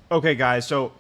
Okay, guys, so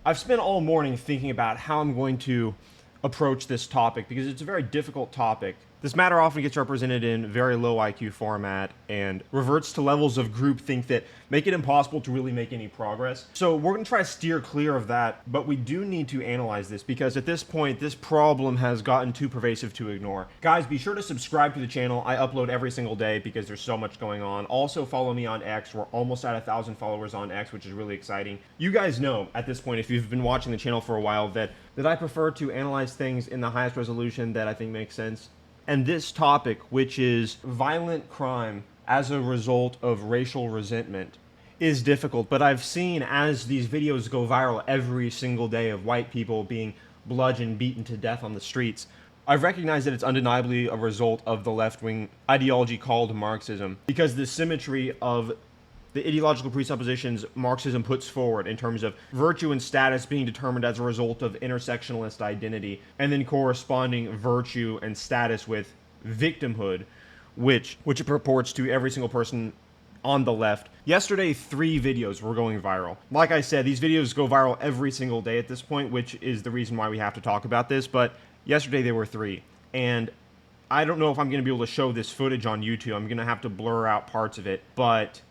I've spent all morning thinking about how I'm going to approach this topic because it's a very difficult topic. This matter often gets represented in very low IQ format and reverts to levels of groupthink that make it impossible to really make any progress. So we're going to try to steer clear of that, but we do need to analyze this because at this point, this problem has gotten too pervasive to ignore. Guys, be sure to subscribe to the channel. I upload every single day because there's so much going on. Also, follow me on X. We're almost at 1,000 followers on X, which is really exciting. You guys know at this point, if you've been watching the channel for a while, that I prefer to analyze things in the highest resolution that I think makes sense. And this topic, which is violent crime as a result of racial resentment, is difficult. But I've seen as these videos go viral every single day of white people being bludgeoned, beaten to death on the streets, I've recognized that it's undeniably a result of the left-wing ideology called Marxism, because the symmetry of the ideological presuppositions Marxism puts forward in terms of virtue and status being determined as a result of intersectionalist identity, and then corresponding virtue and status with victimhood, which it purports to every single person on the left. Yesterday, 3 videos were going viral. Like I said, these videos go viral every single day at this point, which is the reason why we have to talk about this, but yesterday there were 3. And I don't know if I'm going to be able to show this footage on YouTube. I'm going to have to blur out parts of it, but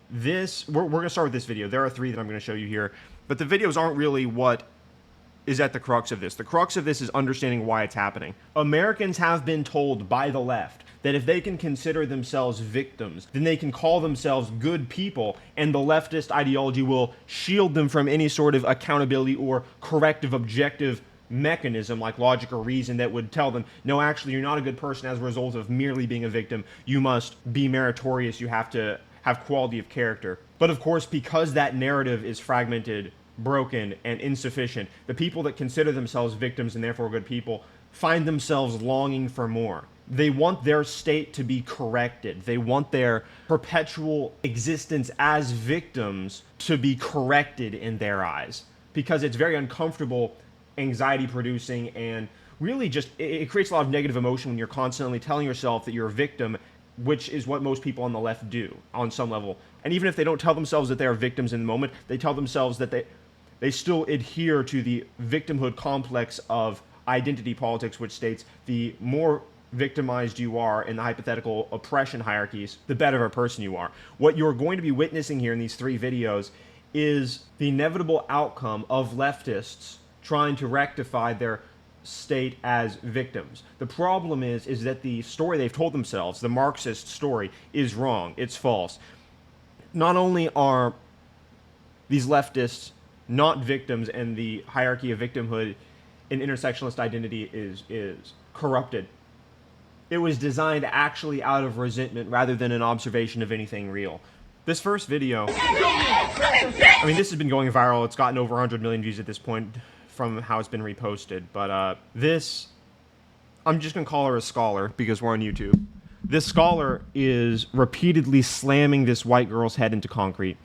we're going to start with this video. There are 3 that I'm going to show you here, but the videos aren't really what is at the crux of this. The crux of this is understanding why it's happening. Americans have been told by the left that if they can consider themselves victims, then they can call themselves good people, and the leftist ideology will shield them from any sort of accountability or corrective objective mechanism like logic or reason that would tell them, no, actually, you're not a good person as a result of merely being a victim. You must be meritorious. You have to have quality of character. But of course, because that narrative is fragmented, broken, and insufficient, the people that consider themselves victims and therefore good people find themselves longing for more. They want their state to be corrected. They want their perpetual existence as victims to be corrected in their eyes, because it's very uncomfortable, anxiety producing, and really just it creates a lot of negative emotion when you're constantly telling yourself that you're a victim, which is what most people on the left do on some level. And even if they don't tell themselves that they are victims in the moment, they tell themselves that they still adhere to the victimhood complex of identity politics, which states the more victimized you are in the hypothetical oppression hierarchies, the better of a person you are. What you're going to be witnessing here in these 3 videos is the inevitable outcome of leftists trying to rectify their state as victims. The problem is that the story they've told themselves, the Marxist story, is wrong. It's false. Not only are these leftists not victims, and the hierarchy of victimhood in intersectionalist identity is corrupted, it was designed actually out of resentment rather than an observation of anything real. This first video, I mean, this has been going viral. It's gotten over 100 million views at this point from how it's been reposted. But I'm just going to call her a scholar because we're on YouTube. This scholar is repeatedly slamming this white girl's head into concrete.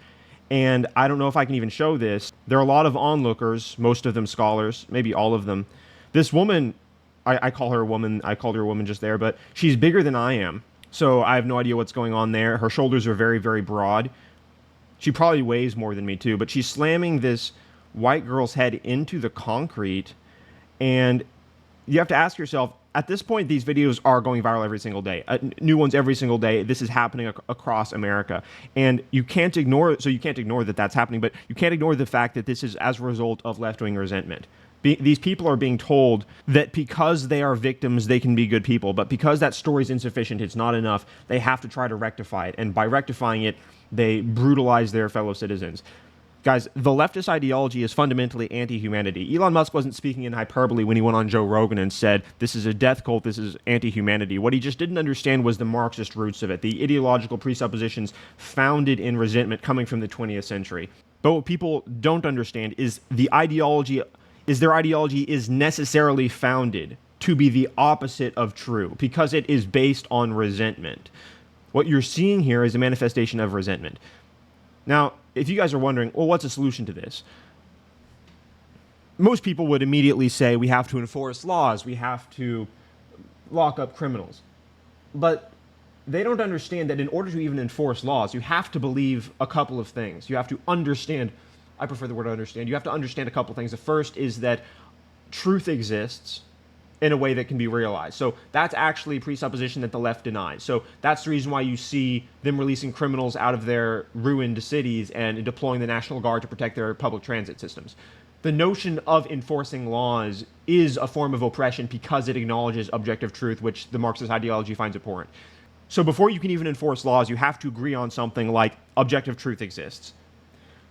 And I don't know if I can even show this. There are a lot of onlookers, most of them scholars, maybe all of them. This woman, I call her a woman, I called her a woman just there, but she's bigger than I am. So I have no idea what's going on there. Her shoulders are very, very broad. She probably weighs more than me too, but she's slamming this white girl's head into the concrete. And you have to ask yourself, at this point, these videos are going viral every single day. New ones every single day. This is happening across America. And you can't ignore that that's happening, but you can't ignore the fact that this is as a result of left-wing resentment. These people are being told that because they are victims, they can be good people. But because that story is insufficient, it's not enough, they have to try to rectify it. And by rectifying it, they brutalize their fellow citizens. Guys, the leftist ideology is fundamentally anti-humanity. Elon Musk wasn't speaking in hyperbole when he went on Joe Rogan and said, this is a death cult, this is anti-humanity. What he just didn't understand was the Marxist roots of it, the ideological presuppositions founded in resentment coming from the 20th century. But what people don't understand is their ideology is necessarily founded to be the opposite of true, because it is based on resentment. What you're seeing here is a manifestation of resentment. Now, if you guys are wondering, well, what's the solution to this? Most people would immediately say we have to enforce laws, we have to lock up criminals. But they don't understand that in order to even enforce laws, you have to believe a couple of things. You have to understand, I prefer the word understand, you have to understand a couple of things. The first is that truth exists in a way that can be realized. So that's actually a presupposition that the left denies. So that's the reason why you see them releasing criminals out of their ruined cities and deploying the National Guard to protect their public transit systems. The notion of enforcing laws is a form of oppression because it acknowledges objective truth, which the Marxist ideology finds abhorrent. So before you can even enforce laws, you have to agree on something like objective truth exists.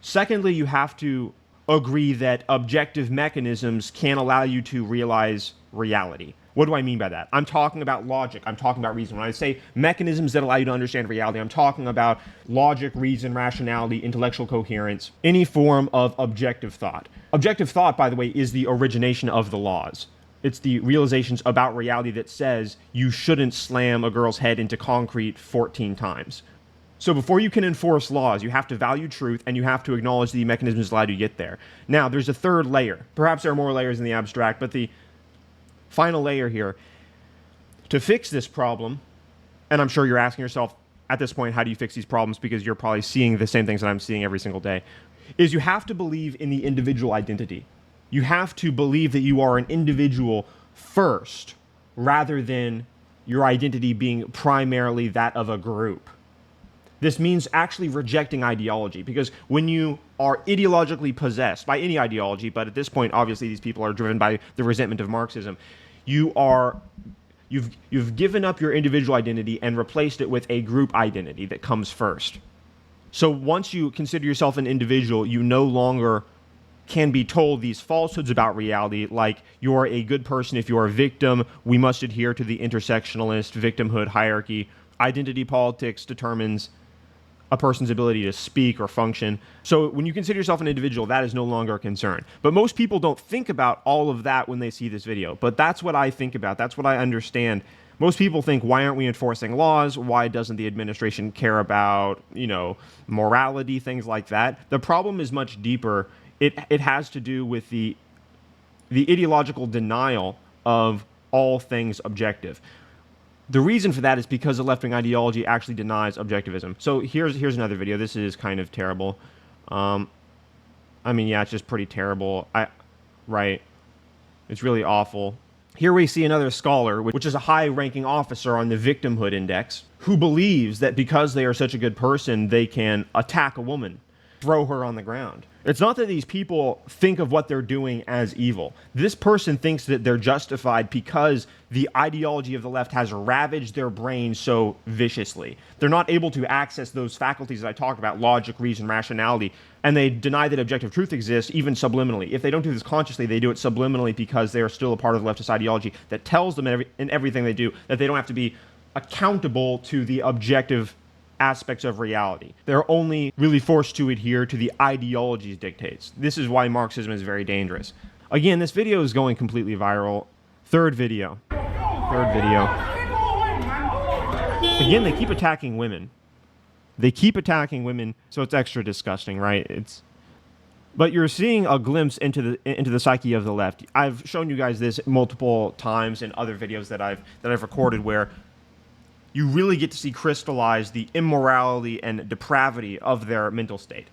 Secondly, you have to agree that objective mechanisms can allow you to realize reality. What do I mean by that? I'm talking about logic. I'm talking about reason. When I say mechanisms that allow you to understand reality, I'm talking about logic, reason, rationality, intellectual coherence, any form of objective thought. Objective thought, by the way, is the origination of the laws. It's the realizations about reality that says you shouldn't slam a girl's head into concrete 14 times. So before you can enforce laws, you have to value truth and you have to acknowledge the mechanisms that allow you to get there. Now, there's a third layer. Perhaps there are more layers in the abstract, but the final layer here, to fix this problem, and I'm sure you're asking yourself at this point, how do you fix these problems? Because you're probably seeing the same things that I'm seeing every single day, is you have to believe in the individual identity. You have to believe that you are an individual first, rather than your identity being primarily that of a group. This means actually rejecting ideology, because when you are ideologically possessed by any ideology, but at this point, obviously, these people are driven by the resentment of Marxism, you've given up your individual identity and replaced it with a group identity that comes first. So once you consider yourself an individual, you no longer can be told these falsehoods about reality, like you're a good person if you're a victim, we must adhere to the intersectionalist victimhood hierarchy. Identity politics determines a person's ability to speak or function. So when you consider yourself an individual, that is no longer a concern. But most people don't think about all of that when they see this video. But that's what I think about. That's what I understand. Most people think, why aren't we enforcing laws? Why doesn't the administration care about, morality, things like that? The problem is much deeper. It has to do with the ideological denial of all things objective. The reason for that is because the left-wing ideology actually denies objectivism. So here's another video. This is kind of terrible. It's just pretty terrible. Right. It's really awful. Here we see another scholar, which is a high-ranking officer on the victimhood index, who believes that because they are such a good person, they can attack a woman, throw her on the ground. It's not that these people think of what they're doing as evil. This person thinks that they're justified because the ideology of the left has ravaged their brain so viciously. They're not able to access those faculties that I talked about, logic, reason, rationality, and they deny that objective truth exists, even subliminally. If they don't do this consciously, they do it subliminally because they are still a part of the leftist ideology that tells them in everything they do that they don't have to be accountable to the objective aspects of reality. They're only really forced to adhere to the ideology's dictates. This is why Marxism is very dangerous. Again, this video is going completely viral. Third video. Again, they keep attacking women. So it's extra disgusting, right? But you're seeing a glimpse into the psyche of the left. I've shown you guys this multiple times in other videos that I've recorded, where you really get to see crystallized the immorality and depravity of their mental state.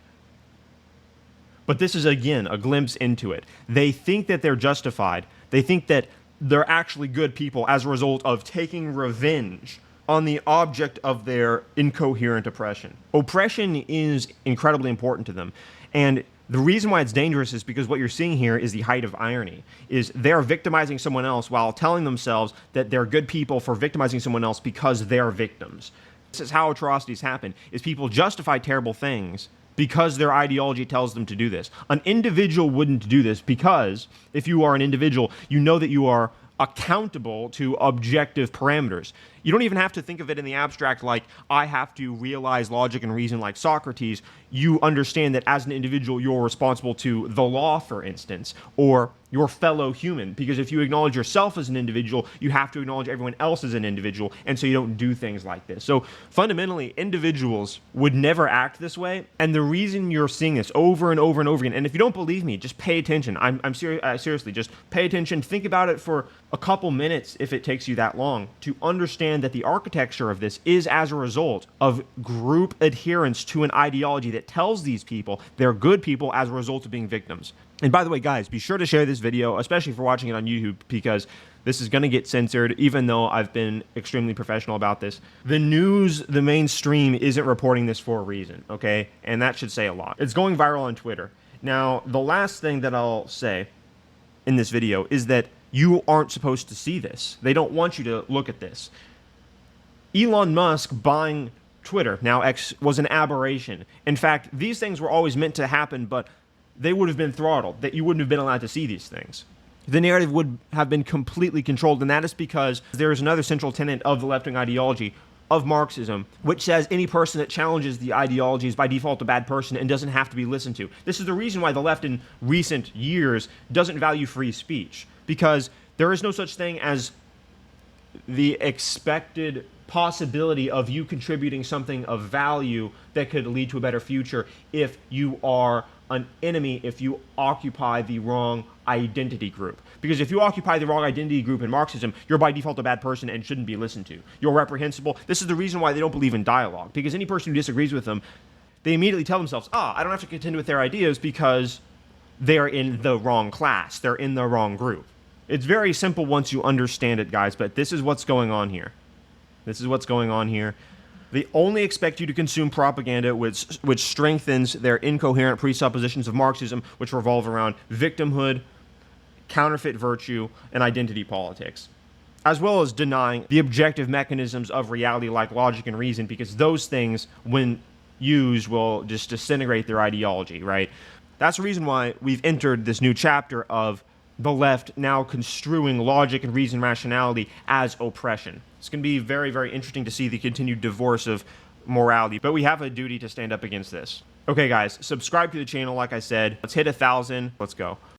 But this is, again, a glimpse into it. They think that they're justified. They think that they're actually good people as a result of taking revenge on the object of their incoherent oppression. Oppression is incredibly important to them. And the reason why it's dangerous is because what you're seeing here is the height of irony, is they're victimizing someone else while telling themselves that they're good people for victimizing someone else because they're victims. This is how atrocities happen, is people justify terrible things because their ideology tells them to do this. An individual wouldn't do this because if you are an individual, you know that you are accountable to objective parameters. You don't even have to think of it in the abstract like, I have to realize logic and reason like Socrates. You understand that as an individual, you're responsible to the law, for instance, or your fellow human, because if you acknowledge yourself as an individual, you have to acknowledge everyone else as an individual, and so you don't do things like this. So fundamentally, individuals would never act this way, and the reason you're seeing this over and over and over again, and if you don't believe me, just pay attention. I'm serious, seriously, just pay attention, think about it for a couple minutes if it takes you that long, to understand that the architecture of this is as a result of group adherence to an ideology that tells these people they're good people as a result of being victims. And by the way, guys, be sure to share this video, especially if you're watching it on YouTube, because this is going to get censored, even though I've been extremely professional about this. The news, the mainstream, isn't reporting this for a reason, okay? And that should say a lot. It's going viral on Twitter. Now, the last thing that I'll say in this video is that you aren't supposed to see this. They don't want you to look at this. Elon Musk buying Twitter, now X, was an aberration. In fact, these things were always meant to happen, but they would have been throttled, that you wouldn't have been allowed to see these things. The narrative would have been completely controlled, and that is because there is another central tenet of the left-wing ideology of Marxism, which says any person that challenges the ideology is by default a bad person and doesn't have to be listened to. This is the reason why the left in recent years doesn't value free speech, because there is no such thing as the expected possibility of you contributing something of value that could lead to a better future if you are an enemy, if you occupy the wrong identity group. Because if you occupy the wrong identity group in Marxism, you're by default a bad person and shouldn't be listened to. You're reprehensible. This is the reason why they don't believe in dialogue, because any person who disagrees with them, they immediately tell themselves, I don't have to contend with their ideas because they're in the wrong class. They're in the wrong group. It's very simple once you understand it, guys, but this is what's going on here. This is what's going on here. They only expect you to consume propaganda which strengthens their incoherent presuppositions of Marxism, which revolve around victimhood, counterfeit virtue, and identity politics, as well as denying the objective mechanisms of reality like logic and reason, because those things, when used, will just disintegrate their ideology, right? That's the reason why we've entered this new chapter of the left now construing logic and reason rationality as oppression. It's going to be very, very interesting to see the continued divorce of morality, but we have a duty to stand up against this. Okay, guys, subscribe to the channel, like I said. Let's hit 1,000. Let's go.